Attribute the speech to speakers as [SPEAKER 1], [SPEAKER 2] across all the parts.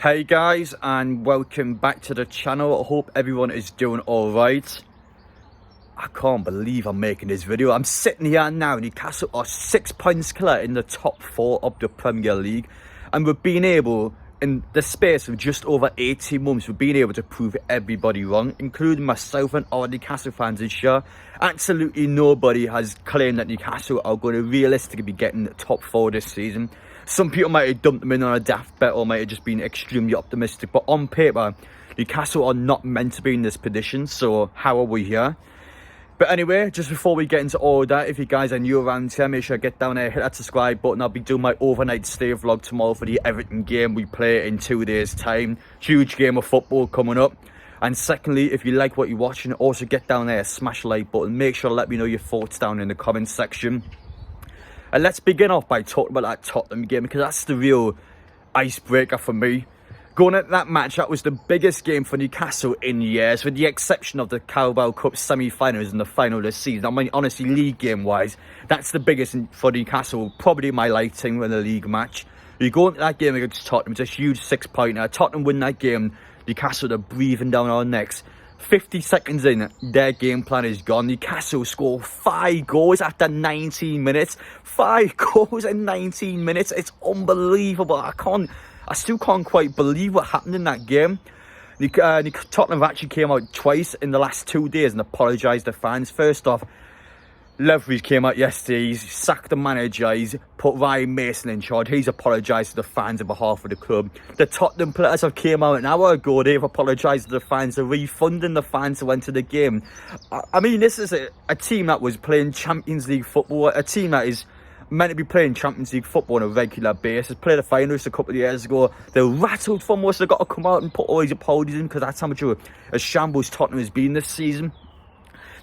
[SPEAKER 1] Hey guys, and welcome back to the channel. I hope everyone is doing alright. I can't believe I'm making this video. I'm sitting here now. Newcastle are 6 points clear in the top 4 of the Premier League, and we've been able, in the space of just over 18 months, we've been able to prove everybody wrong, including myself and all Newcastle fans this year. Absolutely nobody has claimed that Newcastle are going to realistically be getting the top 4 this season. Some people might have dumped them in on a daft bet or might have just been extremely optimistic, but on paper, Newcastle are not meant to be in this position, so how are we here? But anyway, just before we get into all that, if you guys are new around here, make sure to get down there, hit that subscribe button. I'll be doing my overnight stay vlog tomorrow for the Everton game we play in 2 days' time. Huge game of football coming up. And secondly, if you like what you're watching, also get down there, smash the like button. Make sure to let me know your thoughts down in the comments section. And let's begin off by talking about that Tottenham game, because that's the real icebreaker for me. Going into that match, that was the biggest game for Newcastle in years, with the exception of the Carabao Cup semi-finals and the final this season. I mean, honestly, league game-wise, that's the biggest for Newcastle, probably my lifetime in a league match. You go into that game against Tottenham, it's a huge 6-pointer. Tottenham win that game, Newcastle are breathing down our necks. 50 seconds in, their game plan is gone. Newcastle score 5 goals after 19 minutes. 5 goals in 19 minutes. It's unbelievable. I still can't quite believe what happened in that game. Tottenham actually came out twice in the last 2 days and apologised to fans. First off, Leveries came out yesterday, he's sacked the manager, he's put Ryan Mason in charge, he's apologised to the fans on behalf of the club. The Tottenham players have came out an hour ago, they've apologised to the fans, they're refunding the fans who went to the game. I mean, this is a team that was playing Champions League football, a team that is meant to be playing Champions League football on a regular basis. Played the finals a couple of years ago, they're rattled for most, they've got to come out and put all these apologies in, because that's how much of a shambles Tottenham has been this season.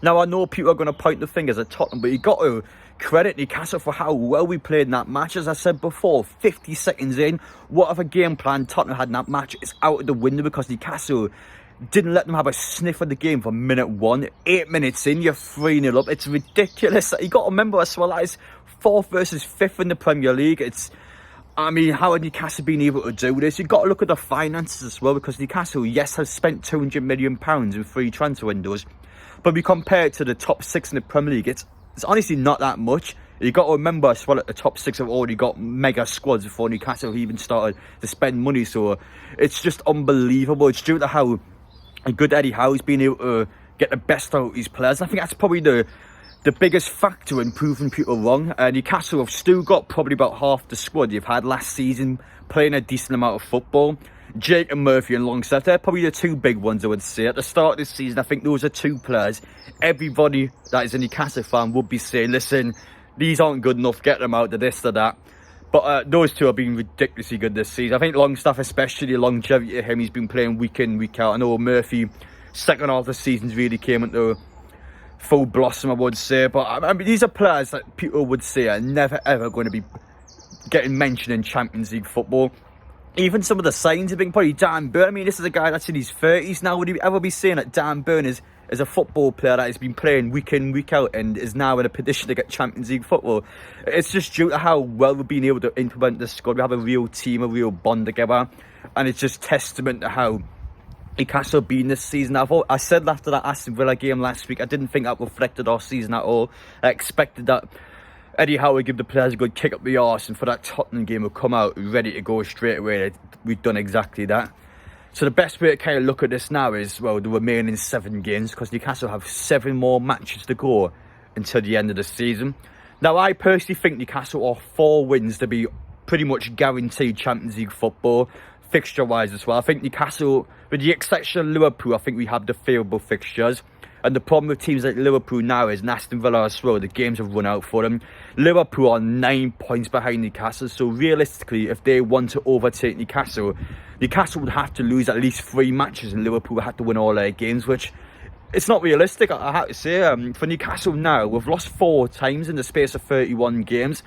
[SPEAKER 1] Now, I know people are going to point the fingers at Tottenham, but you've got to credit Newcastle for how well we played in that match. As I said before, 50 seconds in, whatever game plan Tottenham had in that match is out of the window, because Newcastle didn't let them have a sniff of the game from minute 1. 8 minutes in, you're 3-0 up. It's ridiculous. You've got to remember as well, that is 4th versus 5th in the Premier League. I mean, how had Newcastle been able to do this? You've got to look at the finances as well, because Newcastle, yes, has spent £200 million in 3 transfer windows. But we compare it to the top 6 in the Premier League, it's honestly not that much. You've got to remember as well that the top 6 have already got mega squads before Newcastle even started to spend money. So it's just unbelievable. It's due to how good Eddie Howe's been able to get the best out of his players. I think that's probably the biggest factor in proving people wrong. Newcastle have still got probably about half the squad you've had last season, playing a decent amount of football. Jake and Murphy and Longstaff, they're probably the 2 big ones I would say. At the start of this season, I think those are 2 players everybody that is a Newcastle fan would be saying, listen, these aren't good enough, get them out of this or that. But those 2 have been ridiculously good this season. I think Longstaff, especially the longevity of him, he's been playing week in, week out. I know Murphy, second half of the season's really came into full blossom, I would say. But I mean, these are players that people would say are never ever going to be getting mentioned in Champions League football. Even some of the signs have been probably Dan Burn. I mean, this is a guy that's in his 30s now. Would he ever be saying that Dan Burn is a football player that has been playing week in, week out and is now in a position to get Champions League football? It's just due to how well we've been able to implement this squad. We have a real team, a real bond together. And it's just testament to how Newcastle have been this season. I said after that Aston Villa game last week, I didn't think that reflected our season at all. I expected that Eddie Howe would give the players a good kick up the arse, and for that Tottenham game would come out ready to go straight away. We've done exactly that. So the best way to kind of look at this now is, well, the remaining 7 games, because Newcastle have 7 more matches to go until the end of the season. Now, I personally think Newcastle are 4 wins to be pretty much guaranteed Champions League football, fixture-wise as well. I think Newcastle, with the exception of Liverpool, I think we have the favourable fixtures. And the problem with teams like Liverpool now is, and Aston Villa as well, the games have run out for them. Liverpool are 9 points behind Newcastle, so realistically, if they want to overtake Newcastle, Newcastle would have to lose at least 3 matches and Liverpool would have to win all their games, which it's not realistic, I have to say. For Newcastle now, we've lost 4 times in the space of 31 games.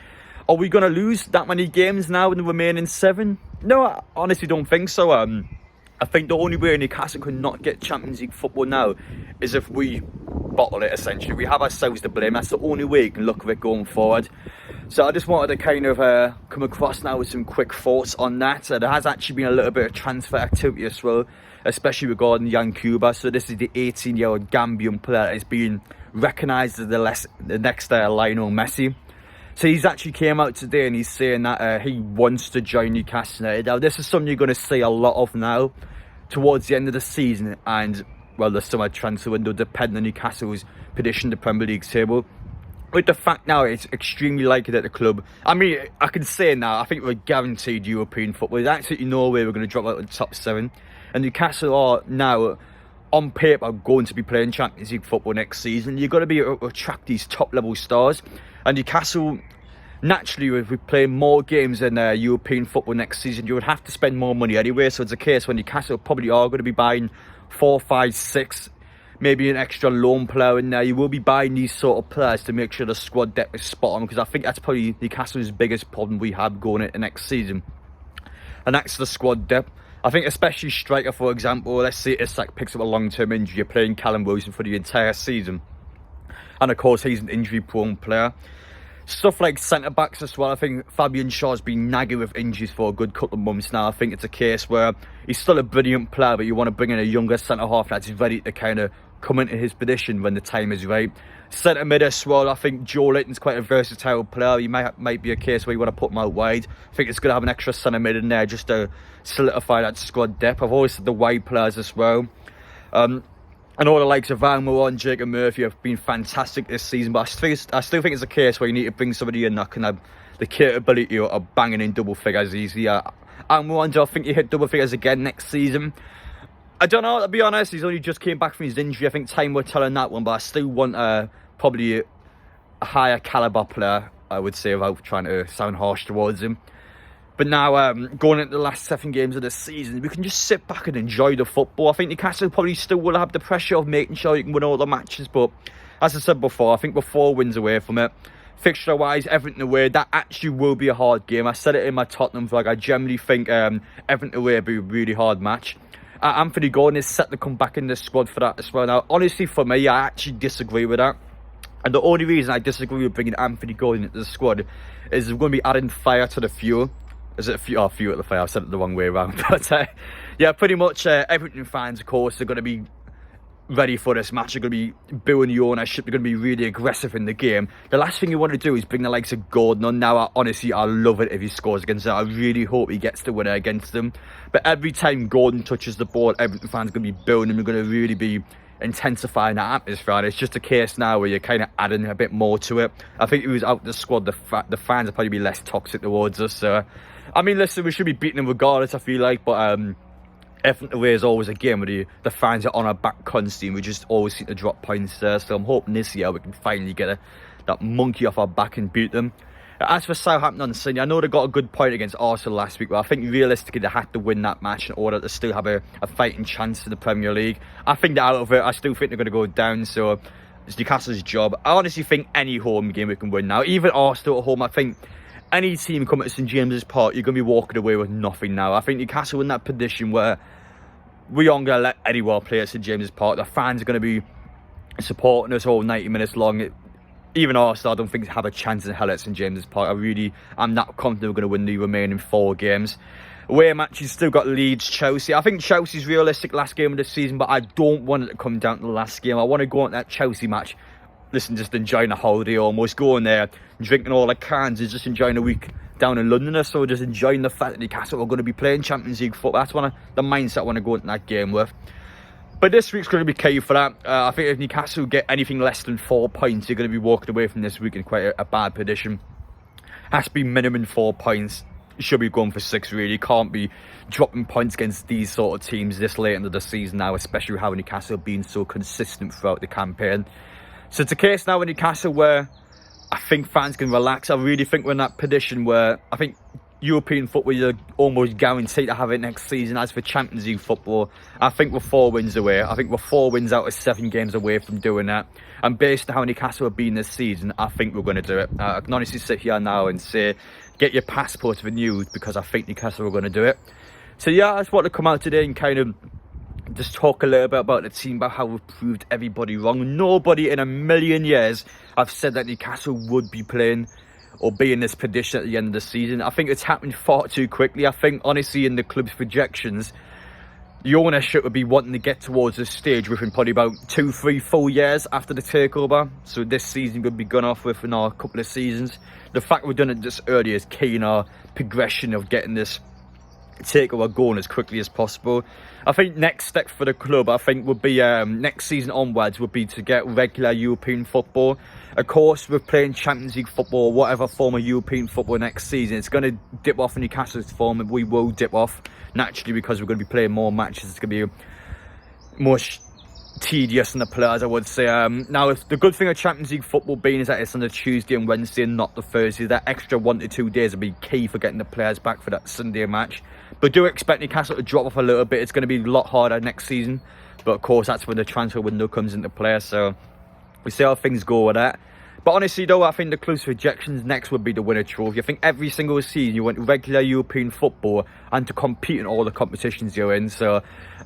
[SPEAKER 1] Are we going to lose that many games now in the remaining 7? No, I honestly don't think so. I think the only way Newcastle could not get Champions League football now is if we bottle it, essentially. We have ourselves to blame. That's the only way you can look at it going forward. So I just wanted to kind of come across now with some quick thoughts on that. There has actually been a little bit of transfer activity as well, especially regarding Yankuba. So this is the 18-year-old Gambian player that is being recognised as the next Lionel Messi. So he's actually came out today and he's saying that he wants to join Newcastle United. Now this is something you're going to see a lot of now towards the end of the season and, well, the summer transfer window, depending on Newcastle's position in the Premier League table. With the fact now it's extremely likely that the club, I mean, I can say now, I think we're guaranteed European football. There's absolutely no way we're going to drop out of the top 7. And Newcastle are now, on paper, going to be playing Champions League football next season. You've got to be able to attract these top level stars. And Newcastle, naturally, if we play more games in European football next season, you would have to spend more money anyway. So it's a case when Newcastle probably are going to be buying 4, 5, 6, maybe an extra loan player in there. You will be buying these sort of players to make sure the squad depth is spot on, because I think that's probably Newcastle's biggest problem we have going into next season. And that's the squad depth. I think especially striker, for example, let's say Isak picks up a long-term injury, you're playing Callum Wilson for the entire season. And of course, he's an injury-prone player. Stuff like centre-backs as well. I think Fabian Schär's been nagging with injuries for a good couple of months now. I think it's a case where he's still a brilliant player, but you want to bring in a younger centre-half that's ready to kind of come into his position when the time is right. Centre-mid as well. I think Joe Linton's quite a versatile player. He might be a case where you want to put him out wide. I think it's going to have an extra centre-mid in there just to solidify that squad depth. I've always said the wide players as well. And all the likes of Van Moore and Jacob Murphy have been fantastic this season, but I still think it's a case where you need to bring somebody in that can have the capability of banging in double figures easily. I think he hit double figures again next season. I don't know, to be honest. He's only just came back from his injury. I think time will tell on that one, but I still want probably a higher calibre player, I would say, without trying to sound harsh towards him. But now, going into the last 7 games of the season, we can just sit back and enjoy the football. I think Newcastle probably still will have the pressure of making sure you can win all the matches. But as I said before, I think we're 4 wins away from it. Fixture-wise, Everton away, that actually will be a hard game. I said it in my Tottenham vlog. I generally think Everton away will be a really hard match. Anthony Gordon is set to come back in the squad for that as well. Now, honestly, for me, I actually disagree with that. And the only reason I disagree with bringing Anthony Gordon into the squad is we're going to be adding fire to the fuel. Is it a few? Oh, fuel at the fire. I said it the wrong way around. But yeah, pretty much Everton fans, of course, are going to be ready for this match. They're going to be booing the ownership. They're going to be really aggressive in the game. The last thing you want to do is bring the likes of Gordon on. Now, honestly, I love it if he scores against them. I really hope he gets the winner against them. But every time Gordon touches the ball, Everton fans are going to be booing him. They're going to really be intensifying that atmosphere. And it's just a case now where you're kind of adding a bit more to it. I think if he was out the squad, the fans would probably be less toxic towards us. So, I mean, listen, we should be beating them regardless, I feel like. But Everton away is always a game where the fans are on our back constantly. We just always seem to drop points there. So I'm hoping this year we can finally get that monkey off our back and beat them. As for Southampton on Sunday, I know they got a good point against Arsenal last week, but I think realistically they had to win that match in order to still have a fighting chance in the Premier League. I think they're out of it. I still think they're going to go down, so it's Newcastle's job. I honestly think any home game we can win now. Even Arsenal at home, I think any team coming to St James's Park, you're going to be walking away with nothing now. I think Newcastle in that position where we aren't going to let anyone play at St James's Park. The fans are going to be supporting us all 90 minutes long. Even Arsenal, I don't think have a chance in hell at St James's Park. I'm not confident we're going to win the remaining 4 games. Away matches still got Leeds, Chelsea. I think Chelsea's realistic last game of the season, but I don't want it to come down to the last game. I want to go on that Chelsea match, listen, just enjoying a holiday almost, going there, drinking all the cans, and just enjoying a week down in London or so, just enjoying the fact that Newcastle are going to be playing Champions League football. That's the mindset I want to go into that game with. But this week's going to be key for that. I think if Newcastle get anything less than 4 points, you're going to be walking away from this week in quite a bad position. Has to be minimum 4 points. Should be going for 6, really. Can't be dropping points against these sort of teams this late into the season now, especially how Newcastle have been so consistent throughout the campaign. So it's a case now with Newcastle where I think fans can relax. I really think we're in that position where I think European football, you're almost guaranteed to have it next season. As for Champions League football, I think we're 4 wins away. I think we're 4 wins out of 7 games away from doing that. And based on how Newcastle have been this season, I think we're going to do it. I can honestly sit here now and say, get your passport renewed, because I think Newcastle are going to do it. So yeah, I just want to come out today and kind of just talk a little bit about the team, about how we've proved everybody wrong. Nobody in a million years have said that Newcastle would be playing or be in this position at the end of the season. I think it's happened far too quickly. I think, honestly, in the club's projections, the ownership would be wanting to get towards this stage within probably about 2, 3, 4 years after the takeover. So this season could be gone off within a couple of seasons. The fact we've done it this early is key in our progression of getting this takeover going as quickly as possible. I think next step for the club, I think, would be next season onwards would be to get regular European football. Of course, we're playing Champions League football, whatever form of European football next season. It's going to dip off in Newcastle's form, and we will dip off naturally because we're going to be playing more matches. It's going to be more tedious on the players, I would say. Now, if the good thing of Champions League football being is that it's on the Tuesday and Wednesday and not the Thursday, that extra 1 to 2 days will be key for getting the players back for that Sunday match. But do expect Newcastle to drop off a little bit. It's going to be a lot harder next season, but of course that's when the transfer window comes into play, so we see how things go with that. But honestly though, I think the club's projections next would be to win a trophy. I think every single season you want regular European football and to compete in all the competitions you're in. So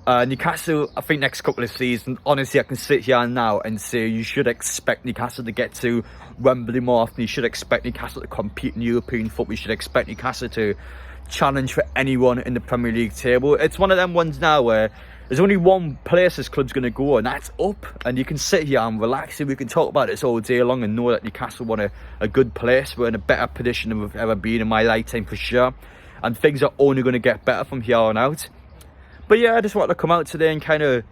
[SPEAKER 1] Newcastle, I think next couple of seasons, honestly, I can sit here now and say you should expect Newcastle to get to Wembley more often. You should expect Newcastle to compete in European football. You should expect Newcastle to challenge for anyone in the Premier League table. It's one of them ones now where there's only one place this club's going to go, and that's up. And you can sit here and relax, and we can talk about this all day long and know that Newcastle won a good place. We're in a better position than we've ever been in my lifetime for sure, and things are only going to get better from here on out. But yeah, I just wanted to come out today and kind of,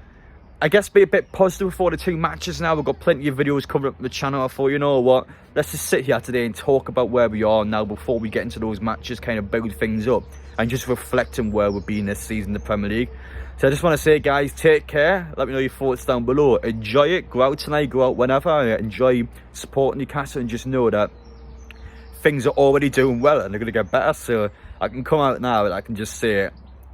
[SPEAKER 1] I guess, be a bit positive for the 2 matches now. We've got plenty of videos coming up on the channel. I thought, you know what, let's just sit here today and talk about where we are now before we get into those matches, kind of build things up and just reflect on where we've been this season in the Premier League. So I just want to say, guys, take care. Let me know your thoughts down below. Enjoy it. Go out tonight, go out whenever. Enjoy supporting Newcastle, and just know that things are already doing well and they're going to get better. So I can come out now and I can just say,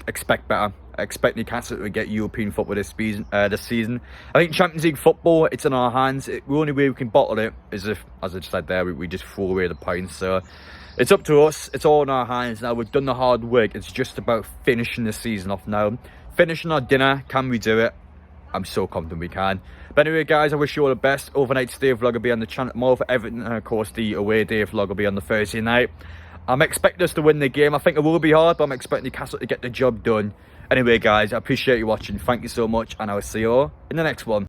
[SPEAKER 1] expect better. I expect Newcastle to get European football this season. I think Champions League football, it's in our hands. The only way we can bottle it is if, as I just said there, we just throw away the points. So it's up to us. It's all in our hands now. We've done the hard work. It's just about finishing the season off now. Finishing our dinner. Can we do it? I'm so confident we can. But anyway, guys, I wish you all the best. Overnight stay vlog will be on the channel tomorrow for Everton, and of course the away day vlog will be on the Thursday night. I'm expecting us to win the game. I think it will be hard, but I'm expecting Newcastle to get the job done. Anyway, guys, I appreciate you watching. Thank you so much, and I will see you all in the next one.